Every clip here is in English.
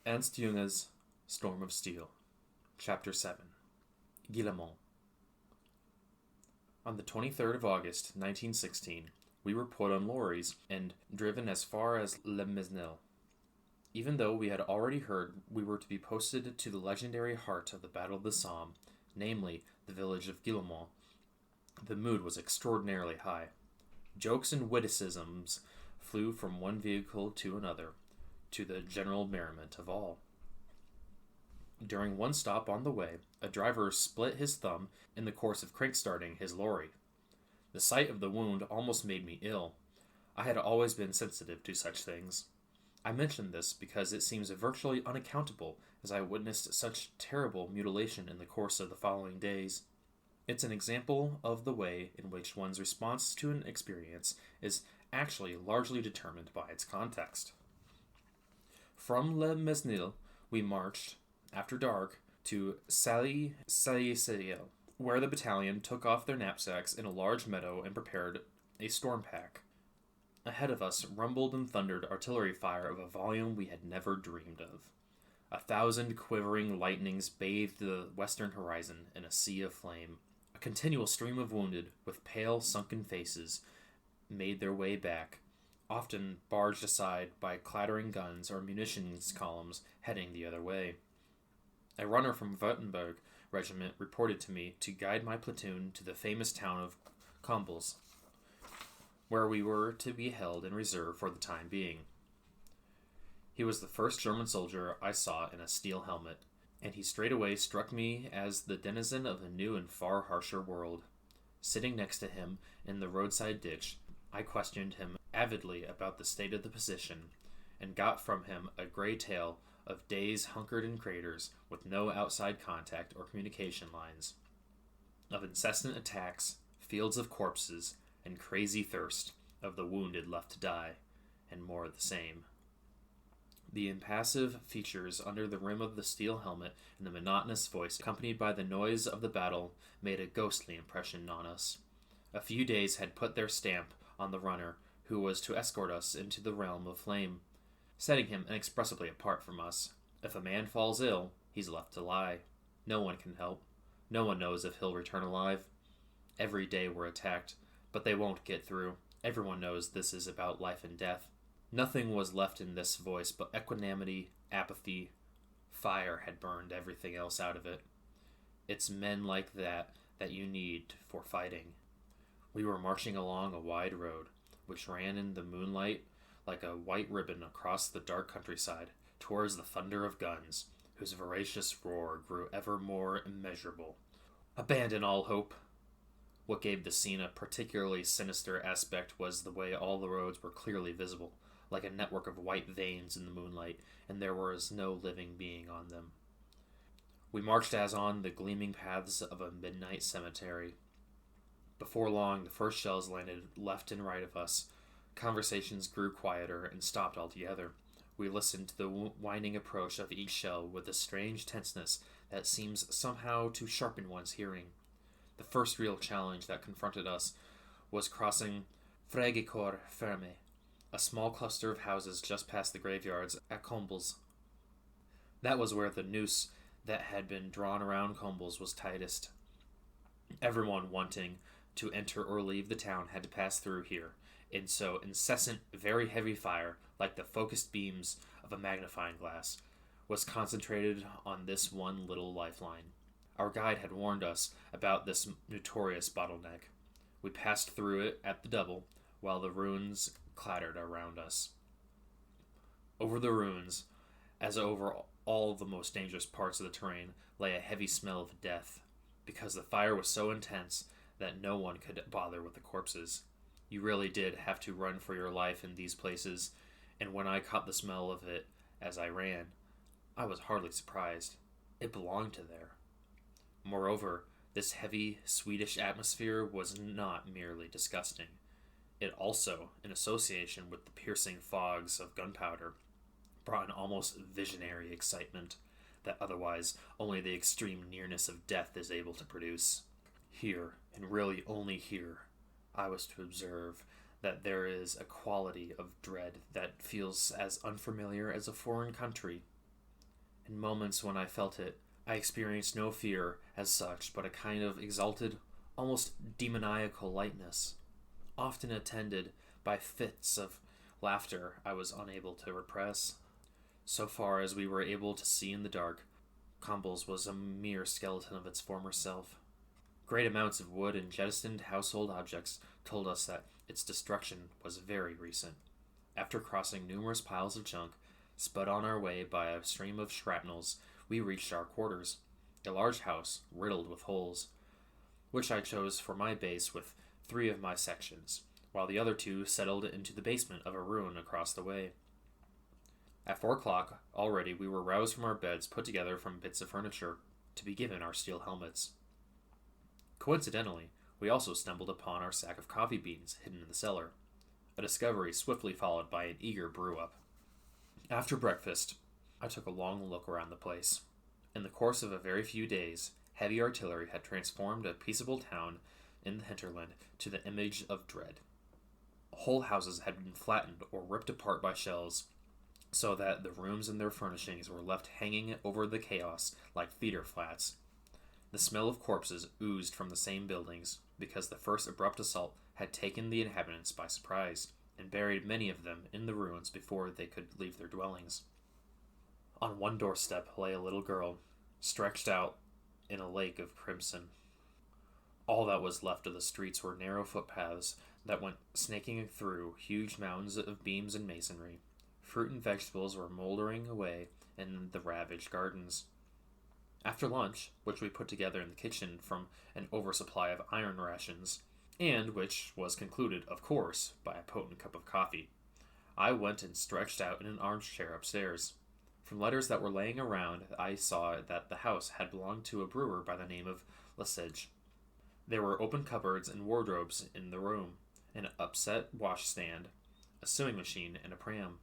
Ernst Jünger's Storm of Steel, Chapter 7, Guillemont. On the 23rd of August, 1916, we were put on lorries and driven as far as Le Mesnil. Even though we had already heard we were to be posted to the legendary heart of the Battle of the Somme, namely the village of Guillemont, the mood was extraordinarily high. Jokes and witticisms flew from one vehicle to another, to the general merriment of all. During one stop on the way, a driver split his thumb in the course of crank-starting his lorry. The sight of the wound almost made me ill. I had always been sensitive to such things. I mention this because it seems virtually unaccountable, as I witnessed such terrible mutilation in the course of the following days. It's an example of the way in which one's response to an experience is actually largely determined by its context. From Le Mesnil, we marched, after dark, to Sailly-Sailly, where the battalion took off their knapsacks in a large meadow and prepared a storm pack. Ahead of us rumbled and thundered artillery fire of a volume we had never dreamed of. 1,000 quivering lightnings bathed the western horizon in a sea of flame. A continual stream of wounded, with pale, sunken faces, made their way back, often barged aside by clattering guns or munitions columns heading the other way. A runner from Württemberg regiment reported to me to guide my platoon to the famous town of Combres, where we were to be held in reserve for the time being. He was the first German soldier I saw in a steel helmet, and he straightway struck me as the denizen of a new and far harsher world. Sitting next to him in the roadside ditch, I questioned him avidly about the state of the position, and got from him a grey tale of days hunkered in craters with no outside contact or communication lines, of incessant attacks, fields of corpses, and crazy thirst, of the wounded left to die, and more of the same. The impassive features under the rim of the steel helmet and the monotonous voice accompanied by the noise of the battle made a ghostly impression on us. A few days had put their stamp on the runner who was to escort us into the realm of flame, setting him inexpressibly apart from us. If a man falls ill, he's left to lie. No one can help. No one knows if he'll return alive. Every day we're attacked, but they won't get through. Everyone knows this is about life and death. Nothing was left in this voice but equanimity, apathy. Fire had burned everything else out of it. It's men like that you need for fighting. We were marching along a wide road, which ran in the moonlight like a white ribbon across the dark countryside, towards the thunder of guns, whose voracious roar grew ever more immeasurable. Abandon all hope! What gave the scene a particularly sinister aspect was the way all the roads were clearly visible, like a network of white veins in the moonlight, and there was no living being on them. We marched as on the gleaming paths of a midnight cemetery. Before long, the first shells landed left and right of us. Conversations grew quieter and stopped altogether. We listened to the winding approach of each shell with a strange tenseness that seems somehow to sharpen one's hearing. The first real challenge that confronted us was crossing Frégicourt Ferme, a small cluster of houses just past the graveyards at Combres. That was where the noose that had been drawn around Combres was tightest. Everyone wanting to enter or leave the town had to pass through here, in so incessant, very heavy fire, like the focused beams of a magnifying glass, was concentrated on this one little lifeline. Our guide had warned us about this notorious bottleneck. We passed through it at the double, while the ruins clattered around us. Over the ruins, as over all the most dangerous parts of the terrain, lay a heavy smell of death, because the fire was so intense that no one could bother with the corpses. You really did have to run for your life in these places, and when I caught the smell of it as I ran, I was hardly surprised. It belonged to there. Moreover, this heavy, Swedish atmosphere was not merely disgusting. It also, in association with the piercing fogs of gunpowder, brought an almost visionary excitement that otherwise only the extreme nearness of death is able to produce. Here, and really only here, I was to observe that there is a quality of dread that feels as unfamiliar as a foreign country. In moments when I felt it, I experienced no fear as such, but a kind of exulted, almost demoniacal lightness, often attended by fits of laughter I was unable to repress. So far as we were able to see in the dark, Combres was a mere skeleton of its former self. Great amounts of wood and jettisoned household objects told us that its destruction was very recent. After crossing numerous piles of junk, sped on our way by a stream of shrapnels, we reached our quarters, a large house riddled with holes, which I chose for my base with 3 of my sections, while the other 2 settled into the basement of a ruin across the way. At 4 o'clock, already we were roused from our beds put together from bits of furniture, to be given our steel helmets. Coincidentally, we also stumbled upon our sack of coffee beans hidden in the cellar, a discovery swiftly followed by an eager brew-up. After breakfast, I took a long look around the place. In the course of a very few days, heavy artillery had transformed a peaceable town in the hinterland to the image of dread. Whole houses had been flattened or ripped apart by shells, so that the rooms and their furnishings were left hanging over the chaos like theater flats. The smell of corpses oozed from the same buildings, because the first abrupt assault had taken the inhabitants by surprise, and buried many of them in the ruins before they could leave their dwellings. On one doorstep lay a little girl, stretched out in a lake of crimson. All that was left of the streets were narrow footpaths that went snaking through huge mounds of beams and masonry. Fruit and vegetables were moldering away in the ravaged gardens. After lunch, which we put together in the kitchen from an oversupply of iron rations, and which was concluded, of course, by a potent cup of coffee, I went and stretched out in an armchair upstairs. From letters that were laying around, I saw that the house had belonged to a brewer by the name of Lesage. There were open cupboards and wardrobes in the room, an upset washstand, a sewing machine, and a pram.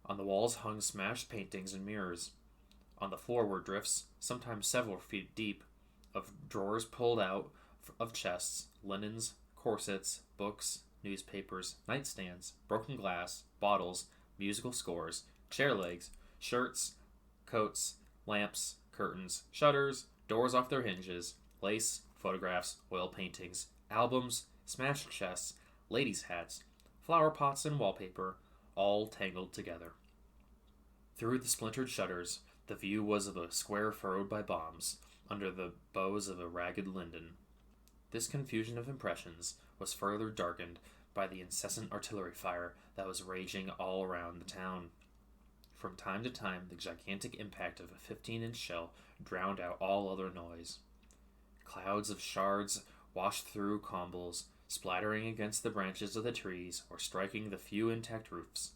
On the walls hung smashed paintings and mirrors. On the floor were drifts, sometimes several feet deep, of drawers pulled out of chests, linens, corsets, books, newspapers, nightstands, broken glass, bottles, musical scores, chair legs, shirts, coats, lamps, curtains, shutters, doors off their hinges, lace, photographs, oil paintings, albums, smashed chests, ladies' hats, flower pots, and wallpaper, all tangled together. Through the splintered shutters, the view was of a square furrowed by bombs, under the boughs of a ragged linden. This confusion of impressions was further darkened by the incessant artillery fire that was raging all around the town. From time to time, the gigantic impact of a 15-inch shell drowned out all other noise. Clouds of shards washed through Combres, splattering against the branches of the trees or striking the few intact roofs,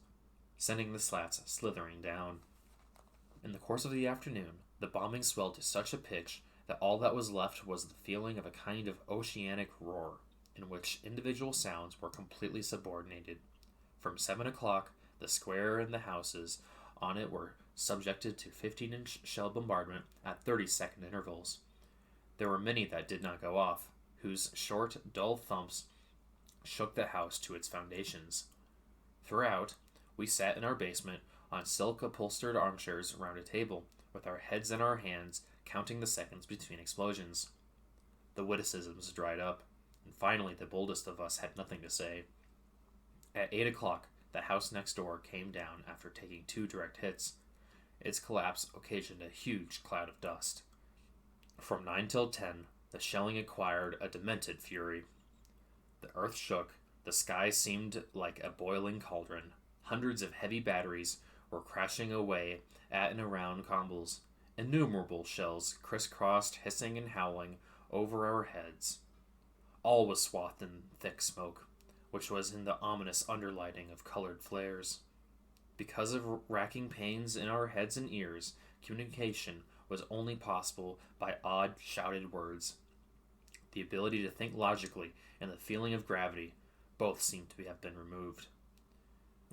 sending the slats slithering down. In the course of the afternoon, the bombing swelled to such a pitch that all that was left was the feeling of a kind of oceanic roar, in which individual sounds were completely subordinated. From 7 o'clock, the square and the houses on it were subjected to 15-inch shell bombardment at 30-second intervals. There were many that did not go off, whose short, dull thumps shook the house to its foundations. Throughout, we sat in our basement on silk-upholstered armchairs round a table, with our heads in our hands, counting the seconds between explosions. The witticisms dried up, and finally the boldest of us had nothing to say. At 8 o'clock, the house next door came down after taking 2 direct hits. Its collapse occasioned a huge cloud of dust. From 9 till 10, the shelling acquired a demented fury. The earth shook, the sky seemed like a boiling cauldron. Hundreds of heavy batteries were crashing away at and around Combres. Innumerable shells crisscrossed, hissing and howling over our heads. All was swathed in thick smoke, which was in the ominous underlighting of colored flares. Because of racking pains in our heads and ears, communication was only possible by odd, shouted words. The ability to think logically and the feeling of gravity both seemed to have been removed.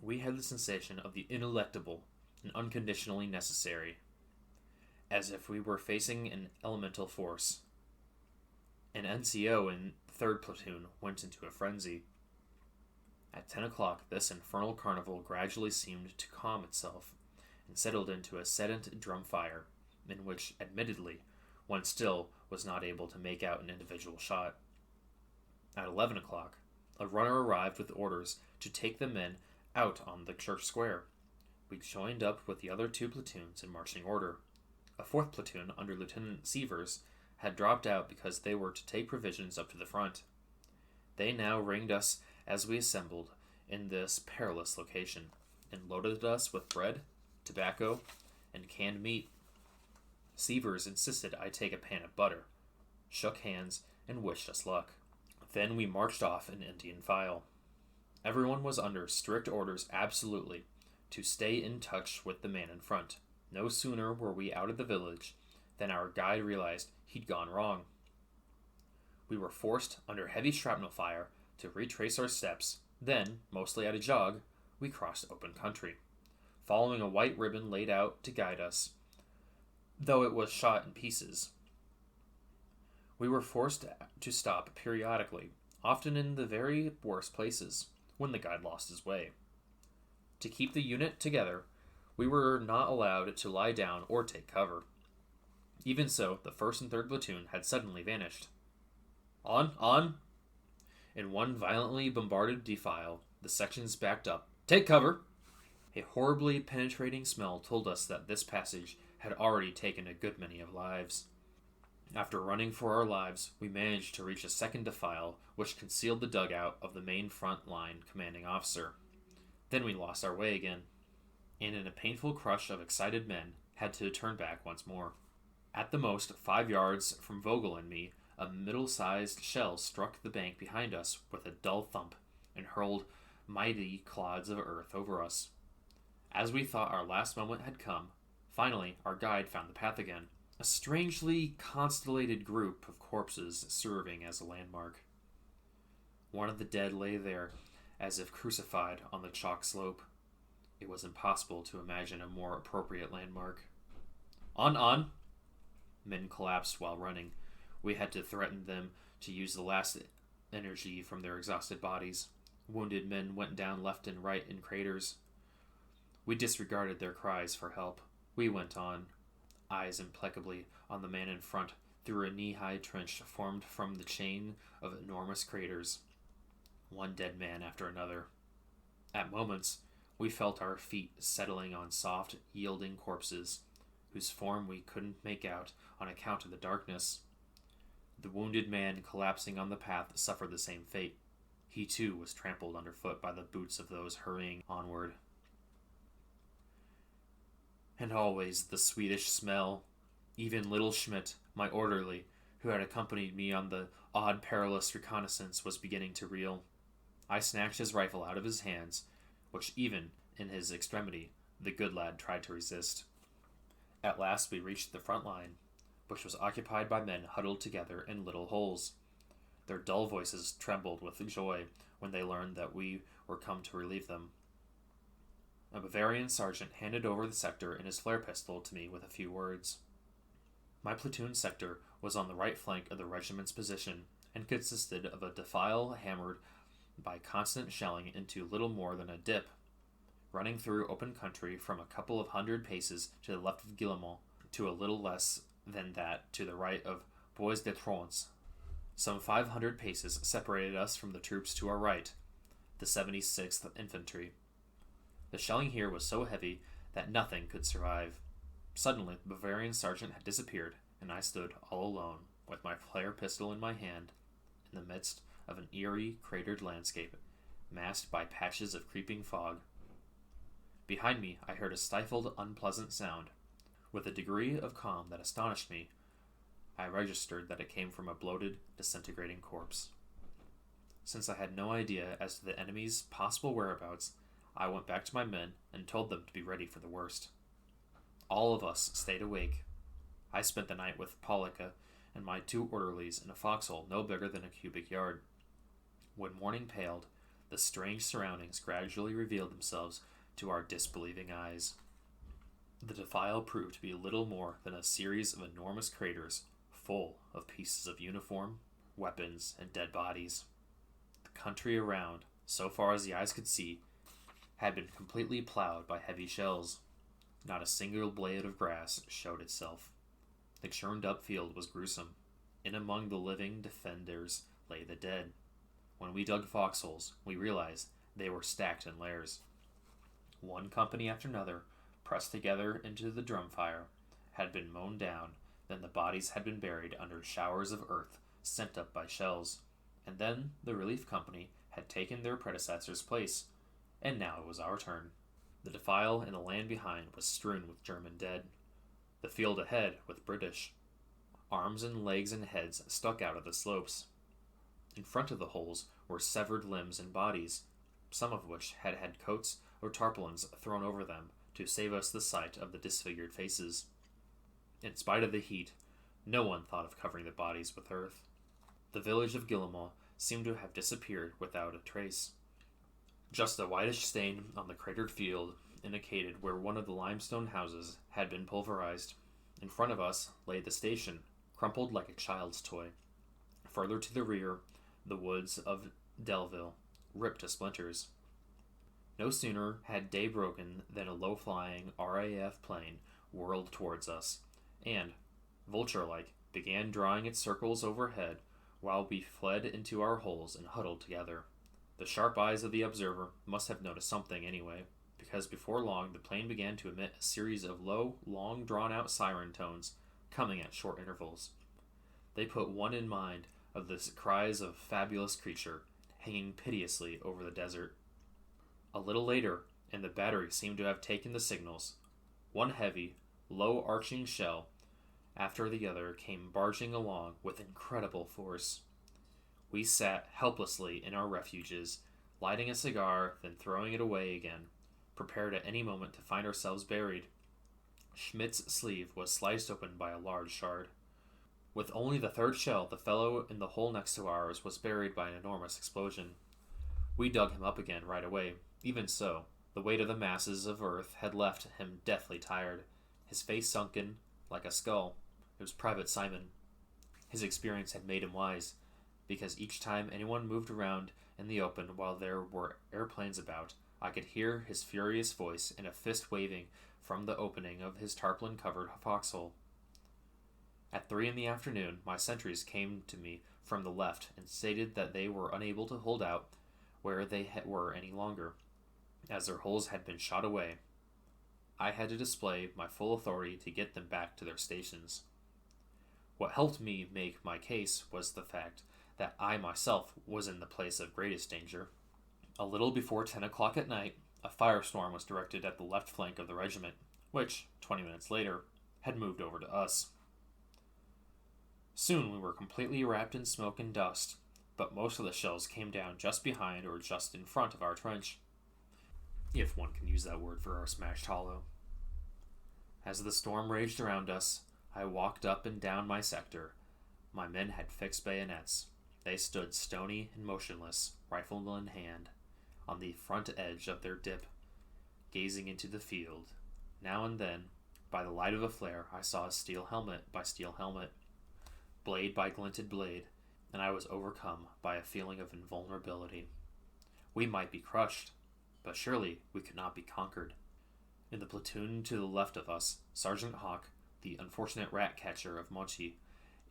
We had the sensation of the ineluctable and unconditionally necessary, as if we were facing an elemental force. An NCO in 3rd Platoon went into a frenzy. At 10 o'clock, this infernal carnival gradually seemed to calm itself, and settled into a sedent drum fire, in which, admittedly, one still was not able to make out an individual shot. At 11 o'clock, a runner arrived with orders to take the men out on the church square. We joined up with the other 2 platoons in marching order. A 4th platoon, under Lieutenant Sievers, had dropped out because they were to take provisions up to the front. They now ringed us as we assembled in this perilous location, and loaded us with bread, tobacco, and canned meat. Sievers insisted I take a pan of butter, shook hands, and wished us luck. Then we marched off in Indian file. Everyone was under strict orders absolutely to stay in touch with the man in front. No sooner were we out of the village than our guide realized he'd gone wrong. We were forced, under heavy shrapnel fire, to retrace our steps. Then, mostly at a jog, we crossed open country, following a white ribbon laid out to guide us, though it was shot in pieces. We were forced to stop periodically, often in the very worst places, when the guide lost his way. To keep the unit together, we were not allowed to lie down or take cover. Even so, the 1st and 3rd platoon had suddenly vanished. On! In one violently bombarded defile, the sections backed up. Take cover! A horribly penetrating smell told us that this passage had already taken a good many of lives. After running for our lives, we managed to reach a second defile, which concealed the dugout of the main front line commanding officer. Then we lost our way again, and in a painful crush of excited men, had to turn back once more. At the most, 5 yards from Vogel and me, a middle-sized shell struck the bank behind us with a dull thump and hurled mighty clods of earth over us. As we thought our last moment had come, finally our guide found the path again, a strangely constellated group of corpses serving as a landmark. One of the dead lay there, as if crucified on the chalk slope. It was impossible to imagine a more appropriate landmark. On! Men collapsed while running. We had to threaten them to use the last energy from their exhausted bodies. Wounded men went down left and right in craters. We disregarded their cries for help. We went on, eyes implacably on the man in front, through a knee-high trench formed from the chain of enormous craters, one dead man after another. At moments, we felt our feet settling on soft, yielding corpses, whose form we couldn't make out on account of the darkness. The wounded man collapsing on the path suffered the same fate. He too was trampled underfoot by the boots of those hurrying onward. And always the Swedish smell. Even little Schmidt, my orderly, who had accompanied me on the odd perilous reconnaissance, was beginning to reel. I snatched his rifle out of his hands, which even in his extremity the good lad tried to resist. At last we reached the front line, which was occupied by men huddled together in little holes. Their dull voices trembled with joy when they learned that we were come to relieve them. A Bavarian sergeant handed over the sector and his flare pistol to me with a few words. My platoon sector was on the right flank of the regiment's position and consisted of a defile hammered by constant shelling into little more than a dip, running through open country from a couple of 100 paces to the left of Guillemont to a little less than that to the right of Bois de Trons. Some 500 paces separated us from the troops to our right, the 76th Infantry. The shelling here was so heavy that nothing could survive. Suddenly, the Bavarian sergeant had disappeared, and I stood all alone, with my flare pistol in my hand, in the midst of an eerie, cratered landscape, masked by patches of creeping fog. Behind me, I heard a stifled, unpleasant sound. With a degree of calm that astonished me, I registered that it came from a bloated, disintegrating corpse. Since I had no idea as to the enemy's possible whereabouts, I went back to my men and told them to be ready for the worst. All of us stayed awake. I spent the night with Paulika and my 2 orderlies in a foxhole no bigger than a cubic yard. When morning paled, the strange surroundings gradually revealed themselves to our disbelieving eyes. The defile proved to be little more than a series of enormous craters full of pieces of uniform, weapons, and dead bodies. The country around, so far as the eyes could see, had been completely plowed by heavy shells. Not a single blade of grass showed itself. The churned up field was gruesome. In among the living defenders lay the dead. When we dug foxholes, we realized they were stacked in layers. One company after another, pressed together into the drum fire, had been mown down, then the bodies had been buried under showers of earth sent up by shells, and then the relief company had taken their predecessor's place, and now it was our turn. The defile and the land behind was strewn with German dead, the field ahead with British. Arms and legs and heads stuck out of the slopes. In front of the holes were severed limbs and bodies, some of which had had coats or tarpaulins thrown over them to save us the sight of the disfigured faces. In spite of the heat, no one thought of covering the bodies with earth. The village of Guillemont seemed to have disappeared without a trace. Just a whitish stain on the cratered field indicated where one of the limestone houses had been pulverized. In front of us lay the station, crumpled like a child's toy. Further to the rear, the woods of Delville, ripped to splinters. No sooner had day broken than a low-flying RAF plane whirled towards us, and, vulture-like, began drawing its circles overhead while we fled into our holes and huddled together. The sharp eyes of the observer must have noticed something anyway, because before long the plane began to emit a series of low, long drawn-out siren tones, coming at short intervals. They put one in mind of the cries of a fabulous creature, hanging piteously over the desert. A little later, and the battery seemed to have taken the signals. One heavy, low-arching shell after the other came barging along with incredible force. We sat helplessly in our refuges, lighting a cigar, then throwing it away again, prepared at any moment to find ourselves buried. Schmidt's sleeve was sliced open by a large shard. With only the third shell, the fellow in the hole next to ours was buried by an enormous explosion. We dug him up again right away. Even so, the weight of the masses of earth had left him deathly tired, his face sunken like a skull. It was Private Simon. His experience had made him wise, because each time anyone moved around in the open while there were airplanes about, I could hear his furious voice and a fist waving from the opening of his tarpaulin-covered foxhole. At 3 in the afternoon, my sentries came to me from the left and stated that they were unable to hold out where they were any longer, as their holes had been shot away. I had to display my full authority to get them back to their stations. What helped me make my case was the fact that I myself was in the place of greatest danger. A little before 10 o'clock at night, a firestorm was directed at the left flank of the regiment, which, 20 minutes later, had moved over to us. Soon we were completely wrapped in smoke and dust, but most of the shells came down just behind or just in front of our trench, if one can use that word for our smashed hollow. As the storm raged around us, I walked up and down my sector. My men had fixed bayonets. They stood stony and motionless, rifle in hand, on the front edge of their dip, gazing into the field. Now and then, by the light of a flare, I saw steel helmet by steel helmet, blade by glinted blade, and I was overcome by a feeling of invulnerability. We might be crushed, but surely we could not be conquered. In the platoon to the left of us, Sergeant Hawk, the unfortunate rat-catcher of Monchy,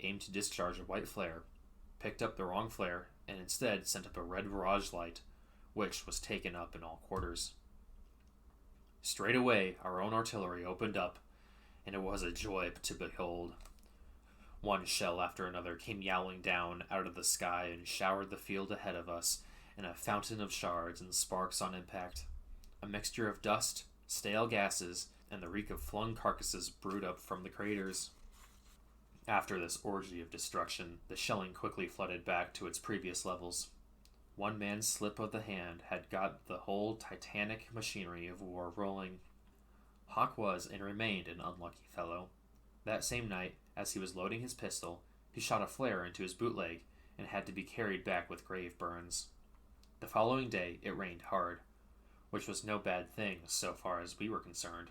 aimed to discharge a white flare, picked up the wrong flare, and instead sent up a red barrage light, which was taken up in all quarters. Straight away, our own artillery opened up, and it was a joy to behold. One shell after another came yowling down out of the sky and showered the field ahead of us in a fountain of shards and sparks on impact. A mixture of dust, stale gases, and the reek of flung carcasses brewed up from the craters. After this orgy of destruction, the shelling quickly flooded back to its previous levels. One man's slip of the hand had got the whole titanic machinery of war rolling. Hawk was and remained an unlucky fellow. That same night, as he was loading his pistol, he shot a flare into his bootleg and had to be carried back with grave burns. The following day it rained hard, which was no bad thing so far as we were concerned,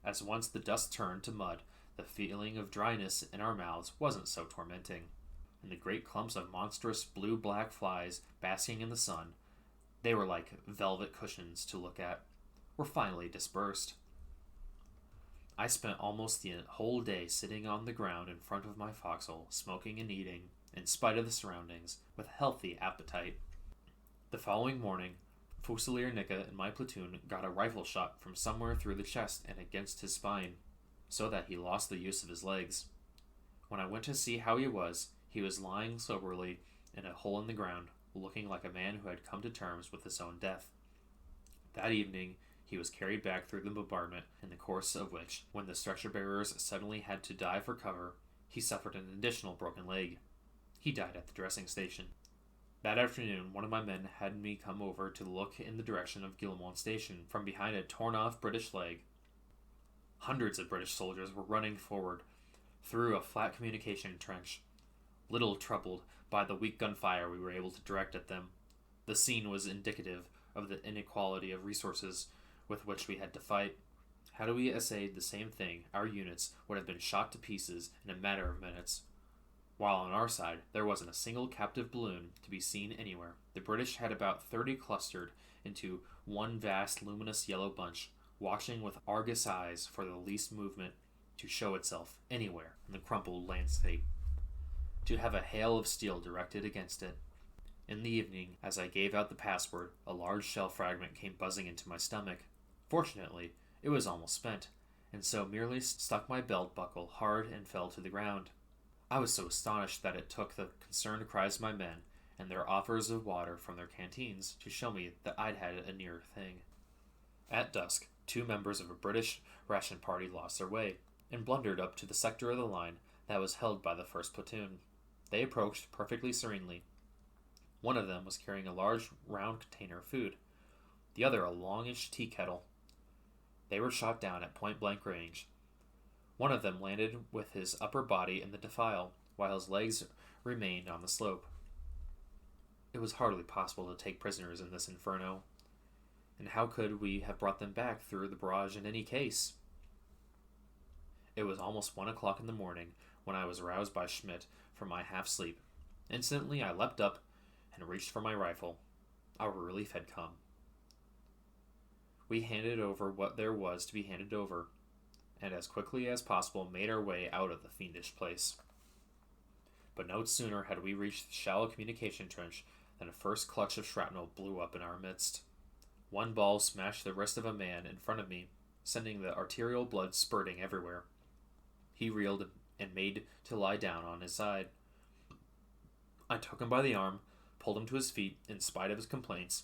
as once the dust turned to mud, the feeling of dryness in our mouths wasn't so tormenting, and the great clumps of monstrous blue-black flies basking in the sun, they were like velvet cushions to look at, were finally dispersed. I spent almost the whole day sitting on the ground in front of my foxhole, smoking and eating, in spite of the surroundings, with a healthy appetite. The following morning, Fusilier Nika in my platoon got a rifle shot from somewhere through the chest and against his spine, so that he lost the use of his legs. When I went to see how he was lying soberly in a hole in the ground, looking like a man who had come to terms with his own death. That evening, he was carried back through the bombardment, in the course of which, when the stretcher-bearers suddenly had to dive for cover, he suffered an additional broken leg. He died at the dressing station. That afternoon, one of my men had me come over to look in the direction of Guillemont station from behind a torn-off British leg. Hundreds of British soldiers were running forward through a flat communication trench. Little troubled by the weak gunfire we were able to direct at them, the scene was indicative of the inequality of resources with which we had to fight. Had we essayed the same thing, our units would have been shot to pieces in a matter of minutes. While on our side, there wasn't a single captive balloon to be seen anywhere. The British had about 30 clustered into one vast luminous yellow bunch, watching with Argus eyes for the least movement to show itself anywhere in the crumpled landscape, to have a hail of steel directed against it. In the evening, as I gave out the password, a large shell fragment came buzzing into my stomach. Fortunately, it was almost spent, and so merely stuck my belt buckle hard and fell to the ground. I was so astonished that it took the concerned cries of my men and their offers of water from their canteens to show me that I'd had a near thing. At dusk, 2 members of a British ration party lost their way and blundered up to the sector of the line that was held by the 1st platoon. They approached perfectly serenely. One of them was carrying a large round container of food, the other a longish tea kettle. They were shot down at point-blank range. One of them landed with his upper body in the defile, while his legs remained on the slope. It was hardly possible to take prisoners in this inferno, and how could we have brought them back through the barrage in any case? It was almost 1 o'clock in the morning when I was roused by Schmidt from my half-sleep. Instantly I leapt up and reached for my rifle. Our relief had come. We handed over what there was to be handed over, and as quickly as possible made our way out of the fiendish place. But no sooner had we reached the shallow communication trench than a first clutch of shrapnel blew up in our midst. One ball smashed the wrist of a man in front of me, sending the arterial blood spurting everywhere. He reeled and made to lie down on his side. I took him by the arm, pulled him to his feet in spite of his complaints,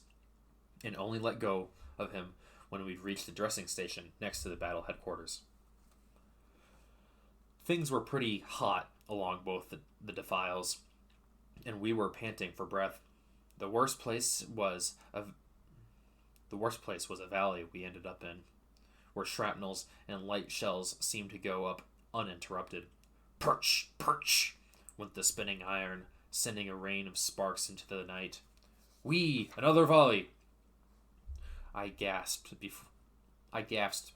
and only let go of him when we'd reached the dressing station next to the battle headquarters. Things were pretty hot along both the defiles, and we were panting for breath. The worst place was a valley we ended up in, where shrapnels and light shells seemed to go up uninterrupted. Perch! Perch! Went the spinning iron, sending a rain of sparks into the night. Whee! Another volley! I gasped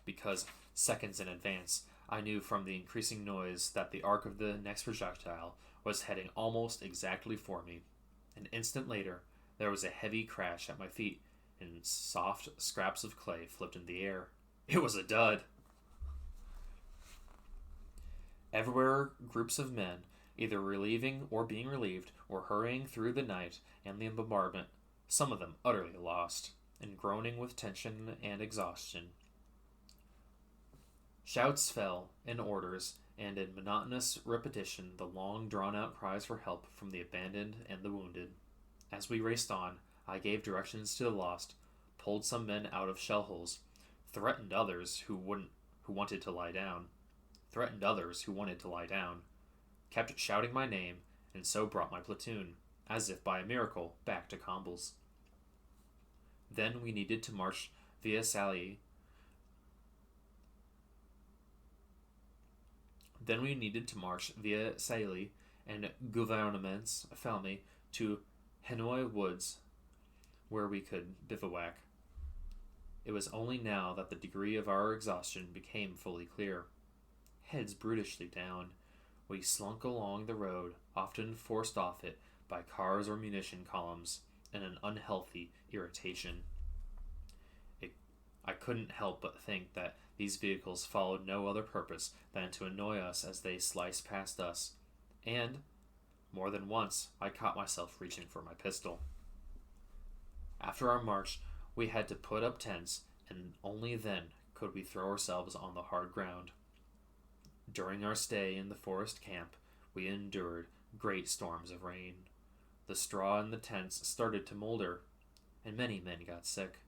because seconds in advance I knew from the increasing noise that the arc of the next projectile was heading almost exactly for me. An instant later, there was a heavy crash at my feet, and soft scraps of clay flipped in the air. It was a dud! Everywhere, groups of men, either relieving or being relieved, were hurrying through the night and the bombardment, some of them utterly lost, and groaning with tension and exhaustion. Shouts fell, in orders, and in monotonous repetition the long drawn-out cries for help from the abandoned and the wounded. As we raced on, I gave directions to the lost, pulled some men out of shell holes, threatened others who wanted to lie down, kept shouting my name, and so brought my platoon, as if by a miracle, back to Combres. Then we needed to march via Sallee. And Gouvernement's family to Hanoi Woods, where we could bivouac. It was only now that the degree of our exhaustion became fully clear. Heads brutishly down, we slunk along the road, often forced off it by cars or munition columns, in an unhealthy irritation. I couldn't help but think that these vehicles followed no other purpose than to annoy us as they sliced past us, and, more than once, I caught myself reaching for my pistol. After our march, we had to put up tents, and only then could we throw ourselves on the hard ground. During our stay in the forest camp, we endured great storms of rain. The straw in the tents started to molder, and many men got sick.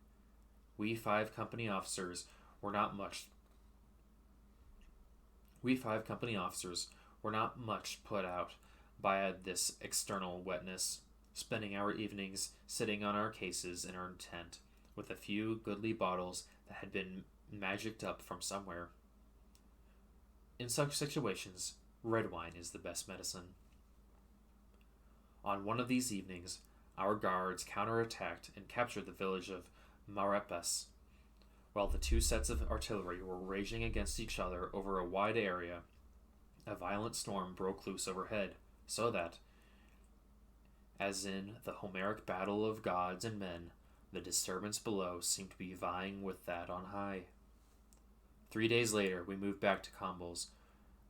We five company officers were not much put out by this external wetness, spending our evenings sitting on our cases in our tent with a few goodly bottles that had been magicked up from somewhere. In such situations, red wine is the best medicine. On one of these evenings, our guards counterattacked and captured the village of Maurepas, while the two sets of artillery were raging against each other over a wide area. A violent storm broke loose overhead, so that, as in the Homeric battle of gods and men, the disturbance below seemed to be vying with that on high. 3 days later, we moved back to Combres,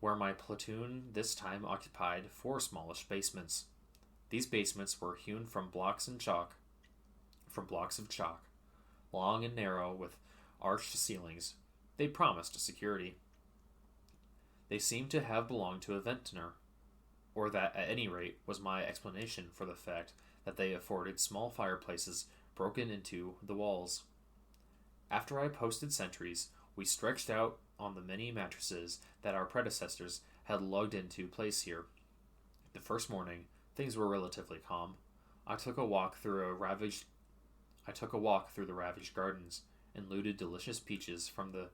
where my platoon this time occupied 4 smallish basements. These basements were hewn from blocks of chalk, long and narrow with arched ceilings. They promised security. They seemed to have belonged to a vintner, or that at any rate was my explanation for the fact that they afforded small fireplaces broken into the walls. After I posted sentries, we stretched out on the many mattresses that our predecessors had lugged into place here. The first morning, things were relatively calm. I took a walk through the ravaged gardens and looted delicious peaches from the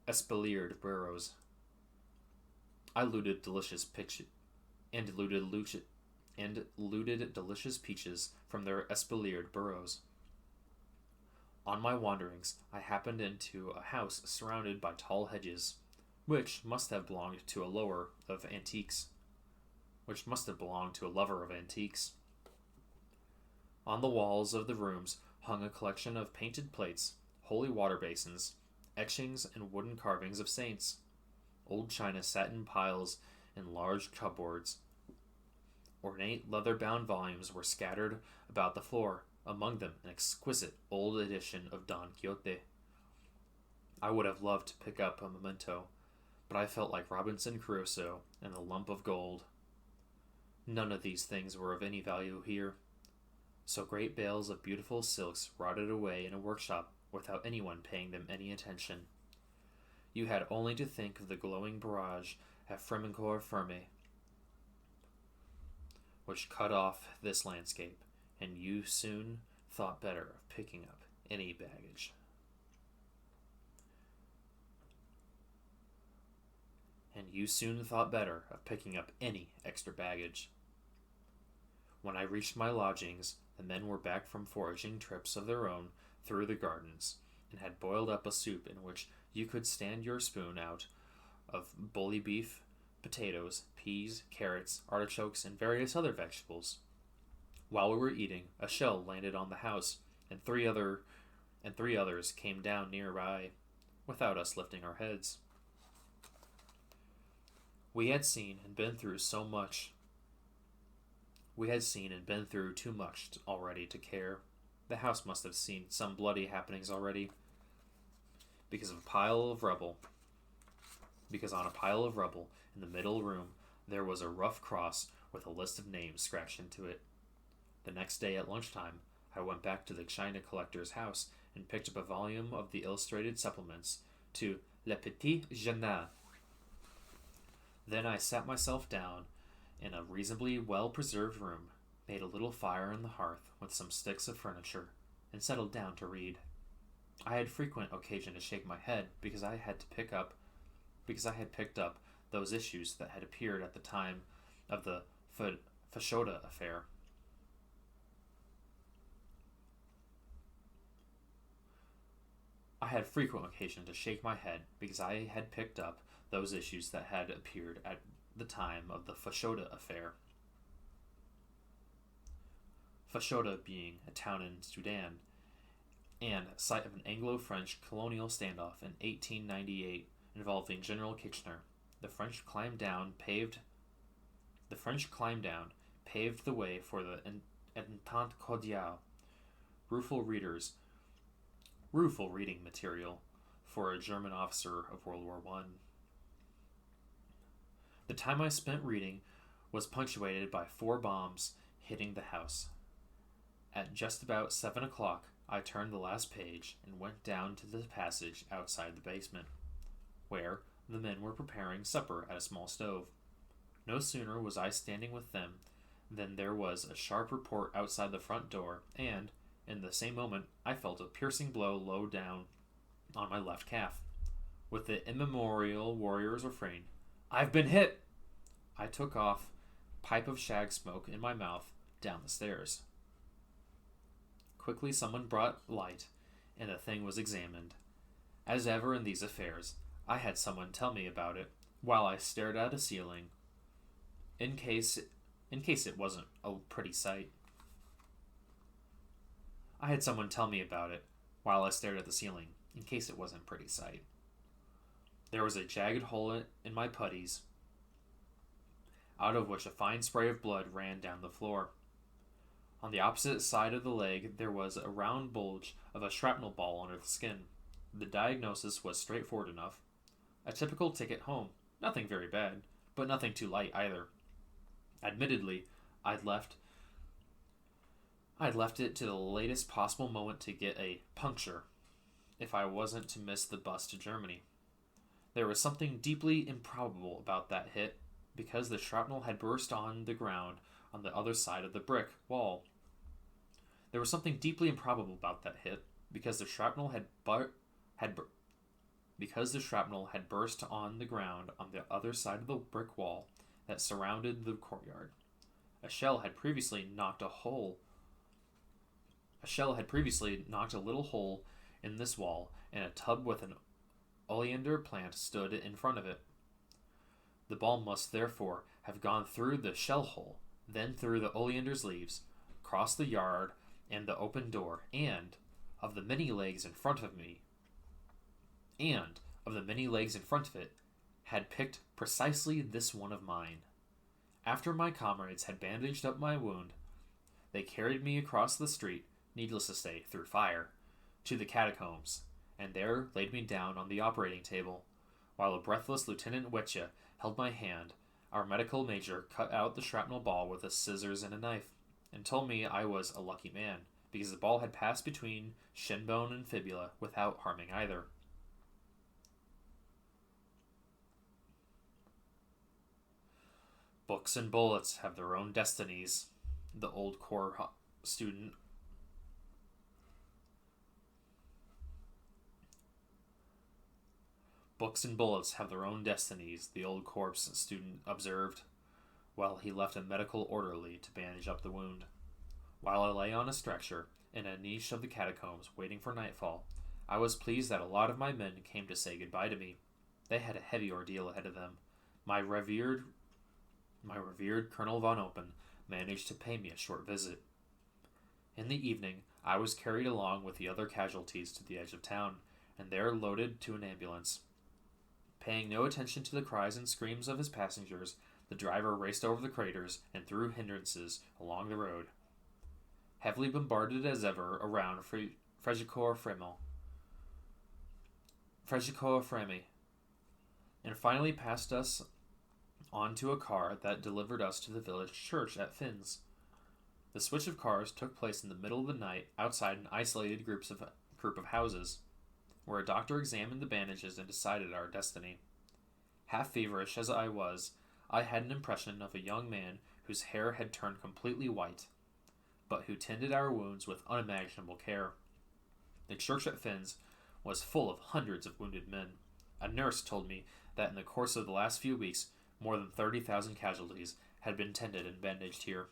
espaliered burrows. I looted delicious peaches from their espaliered burrows. On my wanderings, I happened into a house surrounded by tall hedges, which must have belonged to a lover of antiques. On the walls of the rooms hung a collection of painted plates, holy water basins, etchings, and wooden carvings of saints. Old china sat in piles in large cupboards. Ornate leather-bound volumes were scattered about the floor, among them an exquisite old edition of Don Quixote. I would have loved to pick up a memento, but I felt like Robinson Crusoe and the lump of gold. None of these things were of any value here, so great bales of beautiful silks rotted away in a workshop without anyone paying them any attention. You had only to think of the glowing barrage at Fremencourt Ferme, which cut off this landscape, and you soon thought better of picking up any extra baggage. When I reached my lodgings, the men were back from foraging trips of their own through the gardens, and had boiled up a soup in which you could stand your spoon out of bully beef, potatoes, peas, carrots, artichokes, and various other vegetables. While we were eating, a shell landed on the house, and three others came down nearby, without us lifting our heads. We had seen and been through too much already to care. The house must have seen some bloody happenings already, because on a pile of rubble in the middle room there was a rough cross with a list of names scratched into it. The next day at lunchtime, I went back to the china collector's house and picked up a volume of the illustrated supplements to Le Petit Journal. Then I sat myself down in a reasonably well-preserved room, made a little fire on the hearth with some sticks of furniture, and settled down to read. I had frequent occasion to shake my head because I had picked up those issues that had appeared at the time of the Fashoda affair. Fashoda being a town in Sudan, and site of an Anglo-French colonial standoff in 1898 involving General Kitchener. The French climbed down, paved the way for the Entente Cordiale, rueful reading material for a German officer of World War I. The time I spent reading was punctuated by 4 bombs hitting the house. At just about 7 o'clock, I turned the last page and went down to the passage outside the basement, where the men were preparing supper at a small stove. No sooner was I standing with them than there was a sharp report outside the front door, and, in the same moment, I felt a piercing blow low down on my left calf. With the immemorial warrior's refrain, "I've been hit!" I took off, pipe of shag smoke in my mouth, down the stairs. Quickly someone brought light, and the thing was examined. As ever in these affairs, I had someone tell me about it while I stared at a ceiling, in case it wasn't a pretty sight. I had someone tell me about it while I stared at the ceiling, in case it wasn't a pretty sight. There was a jagged hole in my puttees, out of which a fine spray of blood ran down the floor. On the opposite side of the leg, there was a round bulge of a shrapnel ball under the skin. The diagnosis was straightforward enough. A typical ticket home. Nothing very bad, but nothing too light either. Admittedly, I'd left it to the latest possible moment to get a puncture, if I wasn't to miss the bus to Germany. There was something deeply improbable about that hit, because the shrapnel had burst on the ground on the other side of the brick wall. There was something deeply improbable about that hit, because the shrapnel had burst on the ground on the other side of the brick wall that surrounded the courtyard. A shell had previously knocked a little hole in this wall, and a tub with an oleander plant stood in front of it. The ball must therefore have gone through the shell hole, then through the oleander's leaves, across the yard and the open door, and, of the many legs in front of it, had picked precisely this one of mine. After my comrades had bandaged up my wound, they carried me across the street, needless to say, through fire, to the catacombs, and there laid me down on the operating table, while a breathless Lieutenant Wetja held my hand. Our medical major cut out the shrapnel ball with a scissors and a knife, and told me I was a lucky man, because the ball had passed between shin bone and fibula without harming either. Books and bullets have their own destinies, the old corps student Books and bullets have their own destinies, the old corps student observed, while he left a medical orderly to bandage up the wound. While I lay on a stretcher in a niche of the catacombs waiting for nightfall, I was pleased that a lot of my men came to say goodbye to me. They had a heavy ordeal ahead of them. My revered Colonel von Oppen managed to pay me a short visit. In the evening, I was carried along with the other casualties to the edge of town, and there loaded to an ambulance. Paying no attention to the cries and screams of his passengers, the driver raced over the craters and through hindrances along the road. Heavily bombarded as ever around Frégicourt-Frémy, and finally passed us on to a car that delivered us to the village church at Fins. The switch of cars took place in the middle of the night outside an isolated group of houses, where a doctor examined the bandages and decided our destiny. Half feverish as I was, I had an impression of a young man whose hair had turned completely white, but who tended our wounds with unimaginable care. The church at Fins was full of hundreds of wounded men. A nurse told me that in the course of the last few weeks, more than 30,000 casualties had been tended and bandaged here.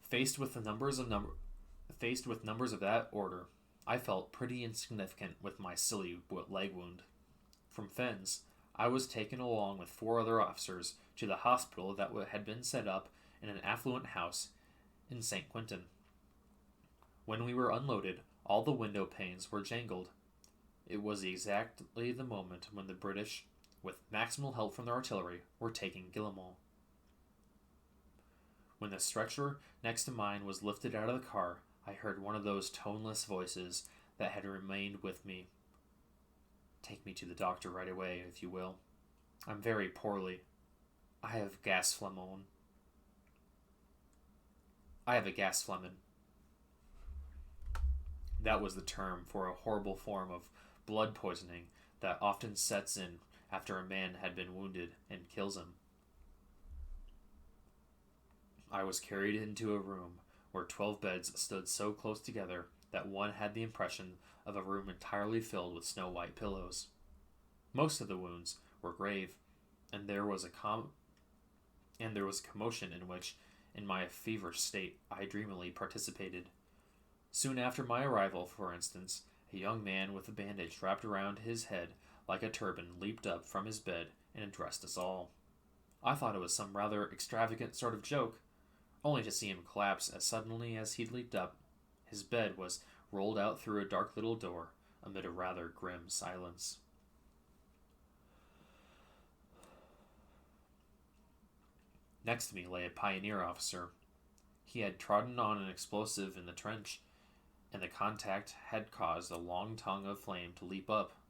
Faced with numbers of that order, I felt pretty insignificant with my silly leg wound. From Fens, I was taken along with 4 other officers to the hospital that had been set up in an affluent house in St. Quentin. When we were unloaded, all the window panes were jangled. It was exactly the moment when the British, with maximal help from their artillery, were taking Guillemont. When the stretcher next to mine was lifted out of the car, I heard one of those toneless voices that had remained with me. "Take me to the doctor right away, if you will. I'm very poorly. I have gas phlegmon. I have a gas phlegmon." That was the term for a horrible form of blood poisoning that often sets in after a man had been wounded and kills him. I was carried into a room where 12 beds stood so close together that one had the impression of a room entirely filled with snow-white pillows. Most of the wounds were grave, and there was a commotion in which, in my feverish state, I dreamily participated. Soon after my arrival, for instance, a young man with a bandage wrapped around his head like a turban leaped up from his bed and addressed us all. I thought it was some rather extravagant sort of joke, only to see him collapse as suddenly as he'd leaped up. His bed was rolled out through a dark little door amid a rather grim silence. Next to me lay a pioneer officer. He had trodden on an explosive in the trench, and the contact had caused a long tongue of flame to leap up.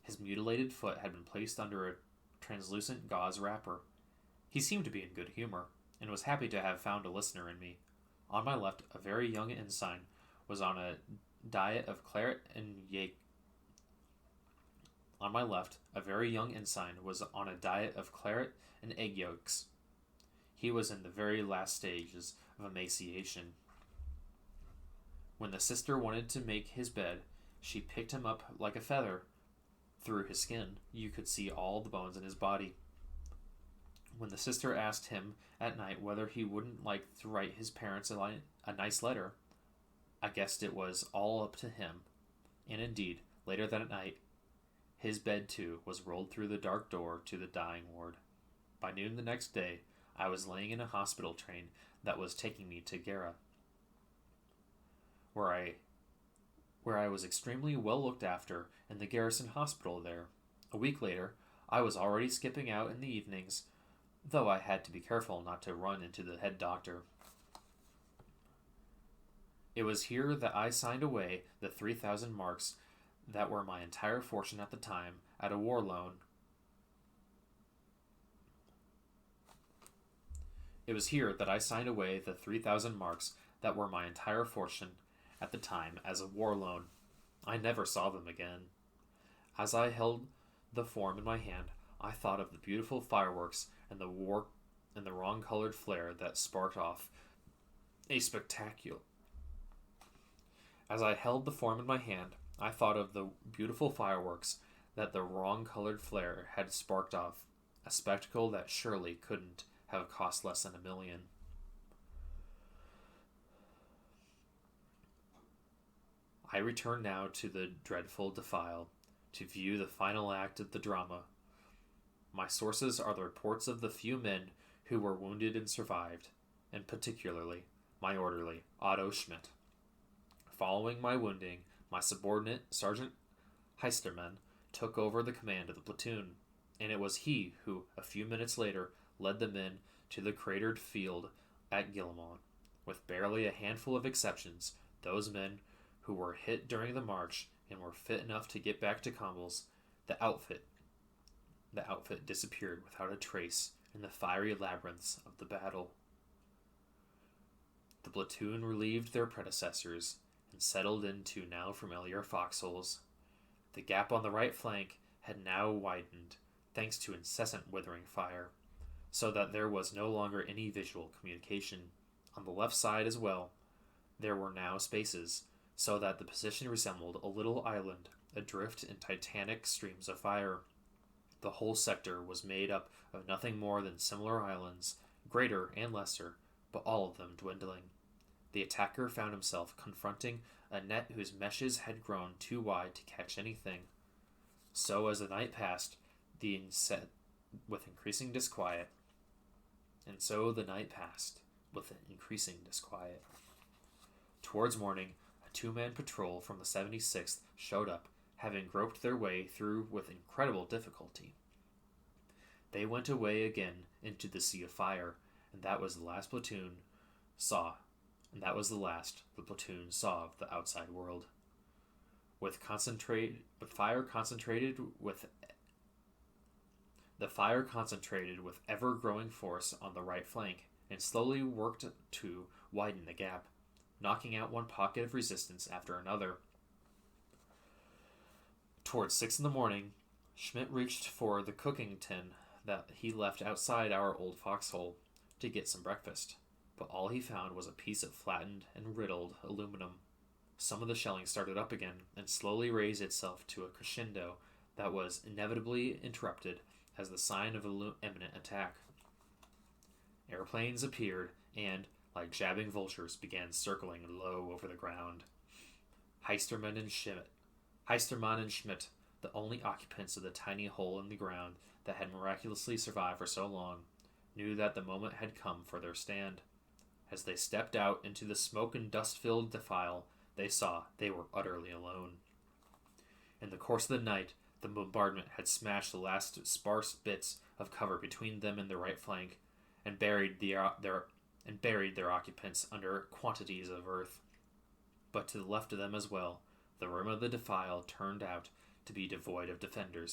His mutilated foot had been placed under a translucent gauze wrapper. He seemed to be in good humor, and was happy to have found a listener in me. On my left, a very young ensign was on a diet of claret and egg yolks. He was in the very last stages of emaciation. When the sister wanted to make his bed, she picked him up like a feather. Through his skin, you could see all the bones in his body. When the sister asked him at night whether he wouldn't like to write his parents a nice letter, I guessed it was all up to him. And indeed, later that night, his bed too was rolled through the dark door to the dying ward. By noon the next day, I was laying in a hospital train that was taking me to Gera, where I was extremely well looked after in the garrison hospital there. A week later, I was already skipping out in the evenings, though I had to be careful not to run into the head doctor. It was here that I signed away the 3,000 marks that were my entire fortune at the time at a war loan. It was here that I signed away the 3,000 marks that were my entire fortune at the time as a war loan. I never saw them again. As I held the form in my hand, I thought of the beautiful fireworks and the wrong-colored flare that sparked off a spectacular. As I held the form in my hand, I thought of the beautiful fireworks that the wrong-colored flare had sparked off, a spectacle that surely couldn't have cost less than $1 million. I return now to the dreadful defile, to view the final act of the drama. My sources are the reports of the few men who were wounded and survived, and particularly my orderly, Otto Schmidt. Following my wounding, my subordinate, Sergeant Heistermann, took over the command of the platoon, and it was he who, a few minutes later, led the men to the cratered field at Guillemont. With barely a handful of exceptions, those men who were hit during the march and were fit enough to get back to Combres, the outfit disappeared without a trace in the fiery labyrinths of the battle. The platoon relieved their predecessors and settled into now familiar foxholes. The gap on the right flank had now widened, thanks to incessant withering fire, so that there was no longer any visual communication. On the left side as well, there were now spaces, so that the position resembled a little island adrift in titanic streams of fire. The whole sector was made up of nothing more than similar islands, greater and lesser, but all of them dwindling. The attacker found himself confronting a net whose meshes had grown too wide to catch anything. So as the night passed, with increasing disquiet, And so the night passed, with increasing disquiet. Towards morning, a two-man patrol from the 76th showed up, having groped their way through with incredible difficulty. They went away again into the sea of fire, and that was the last the platoon saw of the outside world. The fire concentrated with ever-growing force on the right flank, and slowly worked to widen the gap, knocking out one pocket of resistance after another. Towards 6 a.m, Schmidt reached for the cooking tin that he left outside our old foxhole to get some breakfast, but all he found was a piece of flattened and riddled aluminum. Some of the shelling started up again and slowly raised itself to a crescendo that was inevitably interrupted as the sign of imminent attack. Airplanes appeared and, like jabbing vultures, began circling low over the ground. Heistermann and Schmidt, the only occupants of the tiny hole in the ground that had miraculously survived for so long, knew that the moment had come for their stand. As they stepped out into the smoke and dust-filled defile, they saw they were utterly alone. In the course of the night, the bombardment had smashed the last sparse bits of cover between them and the right flank, and buried their occupants under quantities of earth. But to the left of them as well, the rim of the defile turned out to be devoid of defenders.